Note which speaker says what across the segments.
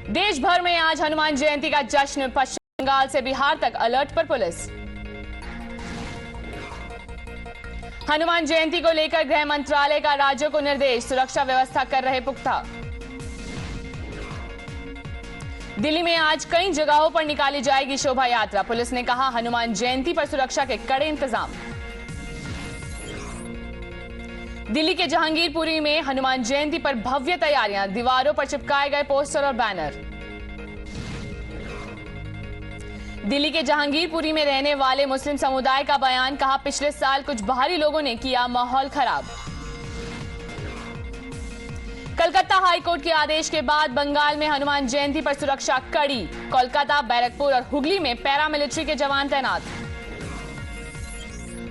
Speaker 1: देश भर में आज हनुमान जयंती का जश्न। पश्चिम बंगाल से बिहार तक अलर्ट पर पुलिस। हनुमान जयंती को लेकर गृह मंत्रालय का राज्यों को निर्देश, सुरक्षा व्यवस्था कर रहे पुख्ता। दिल्ली में आज कई जगहों पर निकाली जाएगी शोभा यात्रा। पुलिस ने कहा हनुमान जयंती पर सुरक्षा के कड़े इंतजाम। दिल्ली के जहांगीरपुरी में हनुमान जयंती पर भव्य तैयारियां, दीवारों पर चिपकाए गए पोस्टर और बैनर। दिल्ली के जहांगीरपुरी में रहने वाले मुस्लिम समुदाय का बयान, कहा पिछले साल कुछ बाहरी लोगों ने किया माहौल खराब। कलकत्ता हाईकोर्ट के आदेश के बाद बंगाल में हनुमान जयंती पर सुरक्षा कड़ी। कोलकाता, बैरकपुर और हुगली में पैरामिलिट्री के जवान तैनात।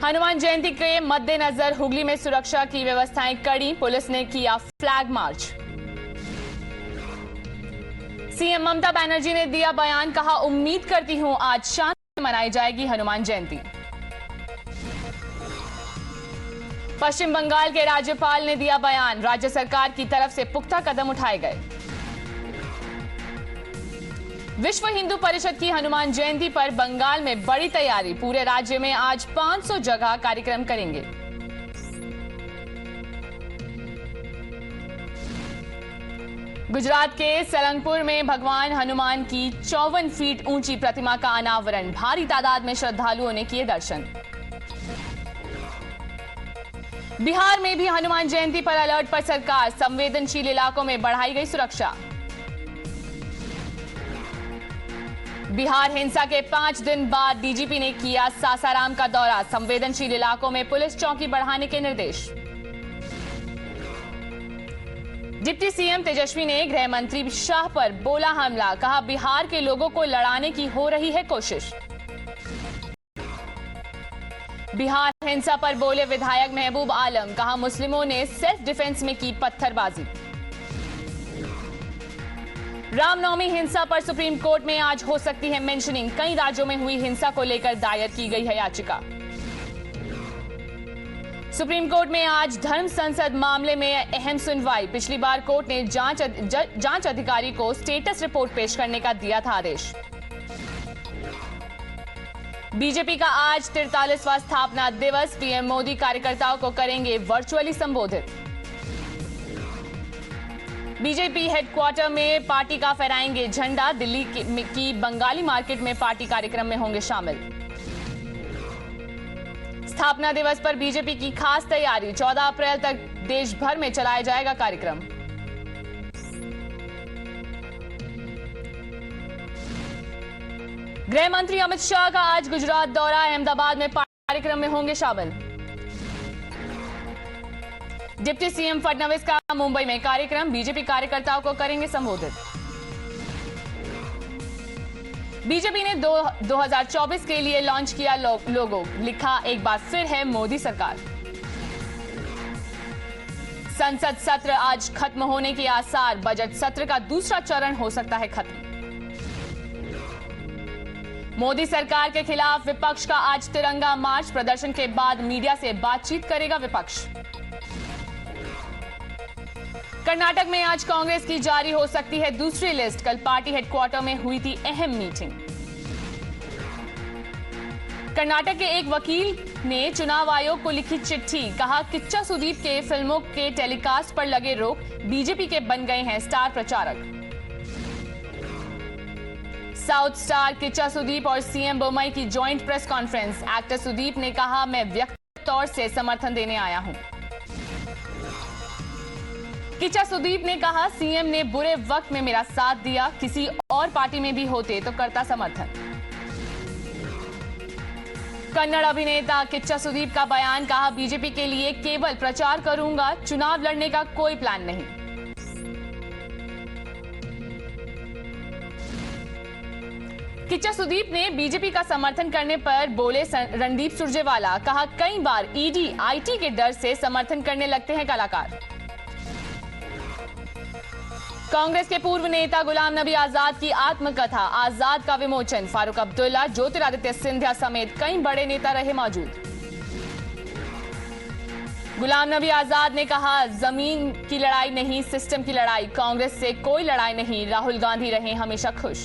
Speaker 1: हनुमान जयंती के मद्देनजर हुगली में सुरक्षा की व्यवस्थाएं कड़ी। पुलिस ने किया flag march. CM Mamata Banerjee ने दिया बयान, कहा उम्मीद करती हूं आज शांति से मनाई जाएगी हनुमान जयंती। पश्चिम बंगाल के राज्यपाल ने दिया बयान, राज्य सरकार की तरफ से पुख्ता कदम उठाए गए। विश्व हिंदू परिषद की हनुमान जयंती पर बंगाल में बड़ी तैयारी। पूरे राज्य में आज 500 जगह कार्यक्रम करेंगे। गुजरात के सलंगपुर में भगवान हनुमान की 54 फीट ऊंची प्रतिमा का अनावरण। भारी तादाद में श्रद्धालुओं ने किए दर्शन। बिहार में भी हनुमान जयंती पर अलर्ट पर सरकार। संवेदनशील इलाकों में बढ़ाई गई सुरक्षा। बिहार हिंसा के 5 दिन बाद डीजीपी ने किया सासाराम का दौरा। संवेदनशील इलाकों में पुलिस चौकी बढ़ाने के निर्देश। डिप्टी सीएम तेजस्वी ने गृह मंत्री शाह पर बोला हमला, कहा बिहार के लोगों को लड़ाने की हो रही है कोशिश। बिहार हिंसा पर बोले विधायक महबूब आलम, कहा मुस्लिमों ने सेल्फ डिफेंस में की पत्थरबाजी। रामनवमी हिंसा पर सुप्रीम कोर्ट में आज हो सकती है मेंशनिंग। कई राज्यों में हुई हिंसा को लेकर दायर की गई है याचिका। सुप्रीम कोर्ट में आज धर्म संसद मामले में अहम सुनवाई। पिछली बार कोर्ट ने जांच अधिकारी को स्टेटस रिपोर्ट पेश करने का दिया था आदेश। बीजेपी का आज 43वां स्थापना दिवस। पीएम मोदी कार्यकर्ताओं को करेंगे वर्चुअली संबोधित। बीजेपी हेडक्वार्टर में पार्टी का फहराएंगे झंडा। दिल्ली की बंगाली मार्केट में पार्टी कार्यक्रम में होंगे शामिल। स्थापना दिवस पर बीजेपी की खास तैयारी। 14 अप्रैल तक देश भर में चलाया जाएगा कार्यक्रम। गृह मंत्री अमित शाह का आज गुजरात दौरा। अहमदाबाद में कार्यक्रम में होंगे शामिल। डिप्टी सीएम फडणवीस का मुंबई में कार्यक्रम। बीजेपी कार्यकर्ताओं को करेंगे संबोधित। बीजेपी ने 2024 के लिए लॉन्च किया लोगो। लिखा एक बार फिर है मोदी सरकार। संसद सत्र आज खत्म होने के आसार। बजट सत्र का दूसरा चरण हो सकता है खत्म। मोदी सरकार के खिलाफ विपक्ष का आज तिरंगा मार्च। प्रदर्शन के बाद मीडिया से बातचीत करेगा विपक्ष। कर्नाटक में आज कांग्रेस की जारी हो सकती है दूसरी लिस्ट। कल पार्टी हेडक्वार्टर में हुई थी अहम मीटिंग। कर्नाटक के एक वकील ने चुनाव आयोग को लिखी चिट्ठी। कहा किच्चा सुदीप के फिल्मों के टेलीकास्ट पर लगे रोक। बीजेपी के बन गए हैं स्टार प्रचारक। साउथ स्टार किच्चा सुदीप और सीएम बोम्मई की joint press conference. Actor Sudeep ने कहा मैं व्यक्तिगत तौर से समर्थन देने आया हूं। किच्चा सुदीप ने कहा सीएम ने बुरे वक्त में मेरा साथ दिया। किसी और पार्टी में भी होते तो करता समर्थन। कन्नड़ अभिनेता किच्चा सुदीप का बयान, कहा बीजेपी के लिए केवल प्रचार करूंगा, चुनाव लड़ने का कोई प्लान नहीं। किच्चा सुदीप ने बीजेपी का समर्थन करने पर बोले रणदीप सुरजेवाला, कहा कई बार ईडी आईटी के डर से समर्थन करने लगते हैं कलाकार। कांग्रेस के पूर्व नेता गुलाम नबी आजाद की आत्मकथा आजाद का विमोचन। फारूक अब्दुल्ला, ज्योतिरादित्य सिंधिया समेत कई बड़े नेता रहे मौजूद। गुलाम नबी आजाद ने कहा, जमीन की लड़ाई नहीं, सिस्टम की लड़ाई, कांग्रेस से कोई लड़ाई नहीं, राहुल गांधी रहे हमेशा खुश।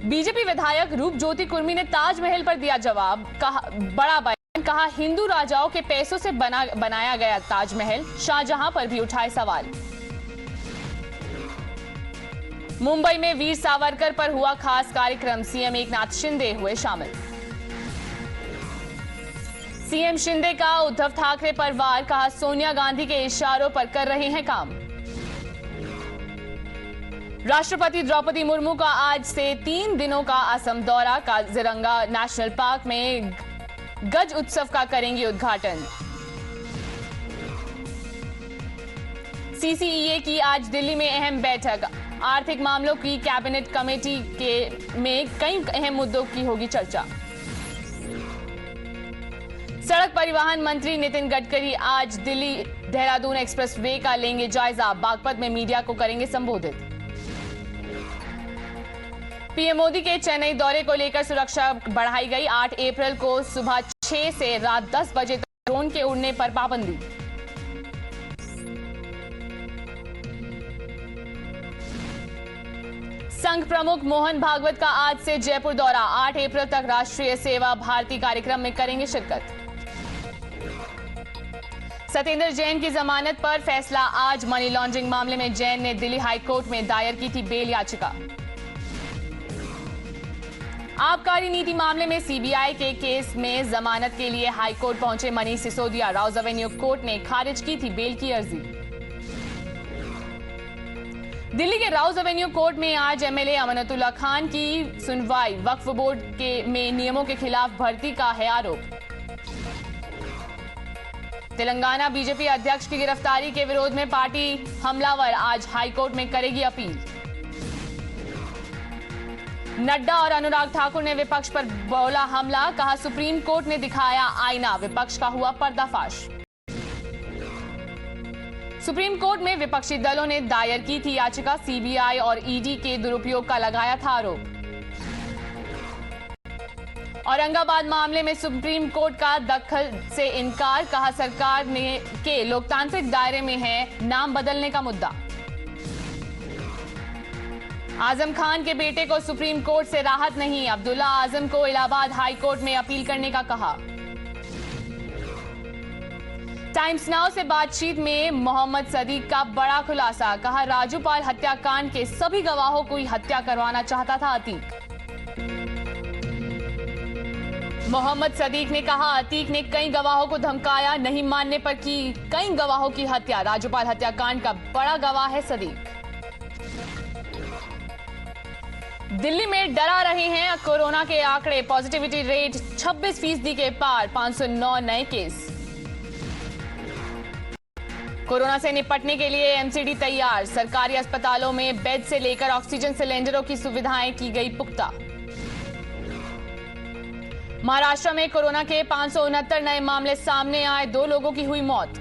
Speaker 1: बीजेपी विधायक रूप ज्योति कुर्मी ने ताजमहल पर दिया जवाब, कहा बड़ा बयान, कहा हिंदू राजाओं के पैसों से बनाया गया ताजमहल, शाहजहां पर भी उठाए सवाल। मुंबई में वीर सावरकर पर हुआ खास कार्यक्रम, सीएम एकनाथ शिंदे हुए शामिल। सीएम शिंदे का उद्धव ठाकरे पर वार, कहा सोनिया गांधी के इशारों पर कर रहे हैं काम। राष्ट्रपति द्रौपदी मुर्मू का आज से 3 दिनों का असम दौरा, काजीरंगा नेशनल पार्क में गज उत्सव का करेंगी उद्घाटन। सीसीईए की आज दिल्ली में अहम बैठक, आर्थिक मामलों की कैबिनेट कमेटी में कई अहम मुद्दों की होगी चर्चा। सड़क परिवहन मंत्री नितिन गडकरी आज दिल्ली देहरादून एक्सप्रेस वे का लेंगे जायजा, बागपत में मीडिया को करेंगे संबोधित। पीएम मोदी के चेन्नई दौरे को लेकर सुरक्षा बढ़ाई गई, 8 अप्रैल को सुबह 6 से रात 10 बजे तक ड्रोन के उड़ने पर पाबंदी। संघ प्रमुख मोहन भागवत का आज से जयपुर दौरा, 8 अप्रैल तक राष्ट्रीय सेवा भारती कार्यक्रम में करेंगे शिरकत। सत्येंद्र जैन की जमानत पर फैसला आज, मनी लॉन्ड्रिंग मामले में जैन ने दिल्ली हाईकोर्ट में दायर की थी बेल याचिका। आबकारी नीति मामले में सीबीआई के केस में जमानत के लिए हाईकोर्ट पहुंचे मनीष सिसोदिया, राउज एवेन्यू कोर्ट ने खारिज की थी बेल की अर्जी। दिल्ली के राउज एवेन्यू कोर्ट में आज एमएलए अमानतुल्लाह खान की सुनवाई, वक्फ बोर्ड में नियमों के खिलाफ भर्ती का है आरोप। तेलंगाना बीजेपी अध्यक्ष की गिरफ्तारी के विरोध में पार्टी हमलावर, आज हाईकोर्ट में करेगी अपील। नड्डा और अनुराग ठाकुर ने विपक्ष पर बोला हमला, कहा सुप्रीम कोर्ट ने दिखाया आईना, विपक्ष का हुआ पर्दाफाश। सुप्रीम कोर्ट में विपक्षी दलों ने दायर की थी याचिका, सीबीआई और ईडी के दुरुपयोग का लगाया था आरोप। औरंगाबाद मामले में सुप्रीम कोर्ट का दखल से इनकार, कहा सरकार के लोकतांत्रिक दायरे में है नाम बदलने का मुद्दा। आजम खान के बेटे को सुप्रीम कोर्ट से राहत नहीं, अब्दुल्ला आजम को इलाहाबाद हाई कोर्ट में अपील करने का कहा। टाइम्स नाउ से बातचीत में मोहम्मद सदीक का बड़ा खुलासा, कहा राजूपाल हत्याकांड के सभी गवाहों को हत्या करवाना चाहता था अतीक। मोहम्मद सदीक ने कहा अतीक ने कई गवाहों को धमकाया, नहीं मानने पर की कई गवाहों की हत्या, राजूपाल हत्याकांड का बड़ा गवाह है सदीक। दिल्ली में डरा रहे हैं कोरोना के आंकड़े, पॉजिटिविटी रेट 26% के पार, 509 नए केस। कोरोना से निपटने के लिए एमसीडी तैयार, सरकारी अस्पतालों में बेड से लेकर ऑक्सीजन सिलेंडरों की सुविधाएं की गई पुख्ता। महाराष्ट्र में कोरोना के 569 नए मामले सामने आए, 2 लोगों की हुई मौत।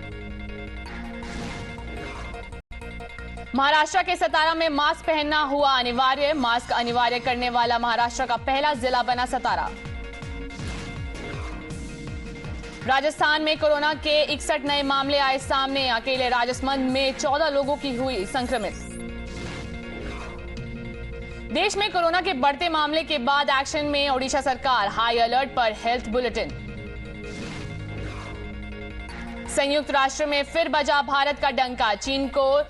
Speaker 1: महाराष्ट्र के सतारा में मास्क पहनना हुआ अनिवार्य, मास्क अनिवार्य करने वाला महाराष्ट्र का पहला जिला बना सतारा। राजस्थान में कोरोना के 61 नए मामले आए सामने, अकेले राजसमंद में 14 लोगों की हुई संक्रमित। देश में कोरोना के बढ़ते मामले के बाद एक्शन में ओडिशा सरकार, हाई अलर्ट पर हेल्थ बुलेटिन। संयुक्त राष्ट्र में फिर बजा भारत का डंका, चीन को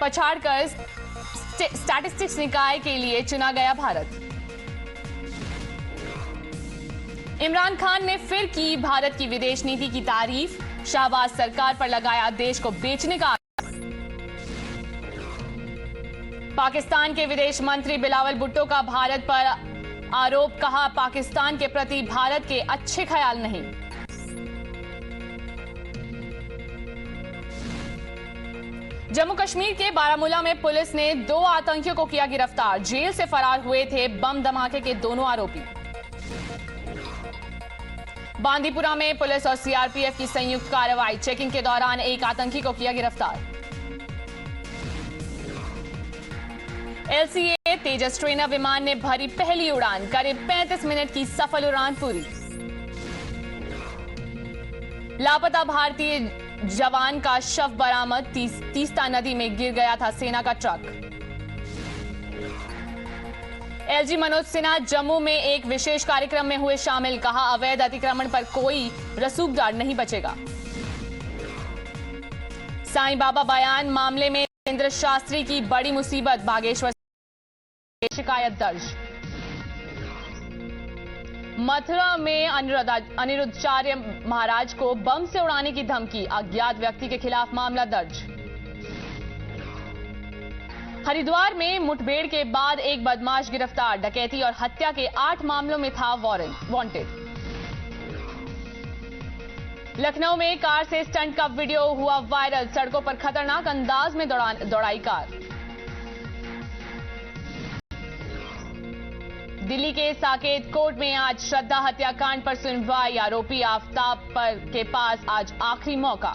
Speaker 1: पछाड़कर स्टैटिस्टिक्स निकाय के लिए चुना गया भारत। इमरान खान ने फिर की भारत की विदेश नीति की तारीफ, शाहबाज सरकार पर लगाया देश को बेचने का। पाकिस्तान के विदेश मंत्री बिलावल भुट्टो का भारत पर आरोप, कहा पाकिस्तान के प्रति भारत के अच्छे ख्याल नहीं। जम्मू कश्मीर के बारामूला में पुलिस ने 2 आतंकियों को किया गिरफ्तार, जेल से फरार हुए थे बम धमाके के दोनों आरोपी। बांदीपुरा में पुलिस और सीआरपीएफ की संयुक्त कार्रवाई, चेकिंग के दौरान एक आतंकी को किया गिरफ्तार। एलसीए तेजस ट्रेनर विमान ने भरी पहली उड़ान, करीब 35 मिनट की सफल उड़ान पूरी। लापता भारतीय जवान का शव बरामद, तीस्ता नदी में गिर गया था सेना का ट्रक। एलजी मनोज सिन्हा जम्मू में एक विशेष कार्यक्रम में हुए शामिल, कहा अवैध अतिक्रमण पर कोई रसूखदार नहीं बचेगा। साईं बाबा बयान मामले में नरेंद्र शास्त्री की बड़ी मुसीबत, बागेश्वर से शिकायत दर्ज। मथुरा में अनिरुद्धाचार्य महाराज को बम से उड़ाने की धमकी, अज्ञात व्यक्ति के खिलाफ मामला दर्ज। हरिद्वार में मुठभेड़ के बाद एक बदमाश गिरफ्तार, डकैती और हत्या के 8 मामलों में था वांटेड। लखनऊ में कार से स्टंट का वीडियो हुआ वायरल, सड़कों पर खतरनाक अंदाज में दौड़ाई कार। दिल्ली के साकेत कोर्ट में आज श्रद्धा हत्याकांड पर सुनवाई, आरोपी आफताब के पास आज आखिरी मौका।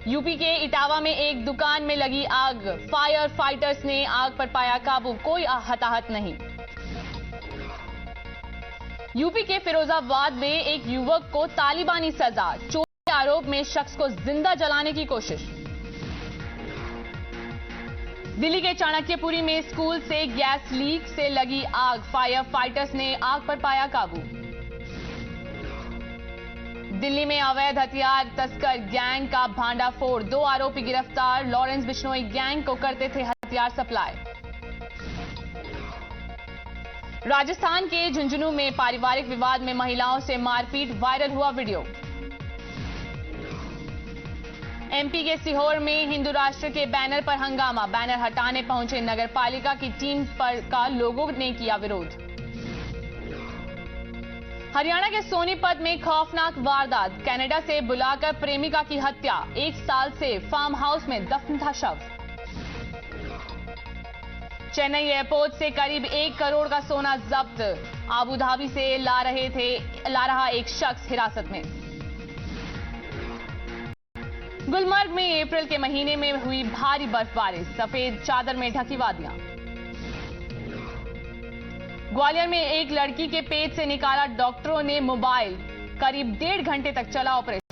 Speaker 1: यूपी के इटावा में एक दुकान में लगी आग, फायर फाइटर्स ने आग पर पाया काबू, कोई हताहत नहीं। यूपी के फिरोजाबाद में एक युवक को तालिबानी सजा, चोरी के आरोप में शख्स को जिंदा जलाने की कोशिश। दिल्ली के चाणक्यपुरी में स्कूल से गैस लीक से लगी आग, फायर फाइटर्स ने आग पर पाया काबू। दिल्ली में अवैध हथियार तस्कर गैंग का भांडाफोड़, 2 आरोपी गिरफ्तार, लॉरेंस बिश्नोई गैंग को करते थे हथियार सप्लाई। राजस्थान के झुंझुनू में पारिवारिक विवाद में महिलाओं से मारपीट, वायरल हुआ वीडियो। एमपी के सीहोर में हिंदू राष्ट्र के बैनर पर हंगामा, बैनर हटाने पहुंचे नगरपालिका की टीम का लोगों ने किया विरोध। हरियाणा के सोनीपत में खौफनाक वारदात, कनाडा से बुलाकर प्रेमिका की हत्या, 1 साल से फार्म हाउस में दफन था शव। चेन्नई एयरपोर्ट से करीब 1 करोड़ का सोना जब्त, आबू धाबी से ला रहा एक शख्स हिरासत में। गुलमर्ग में अप्रैल के महीने में हुई भारी बर्फबारी, सफेद चादर में ढकी वादियां। ग्वालियर में एक लड़की के पेट से निकाला डॉक्टरों ने मोबाइल, करीब 1.5 घंटे तक चला ऑपरेशन।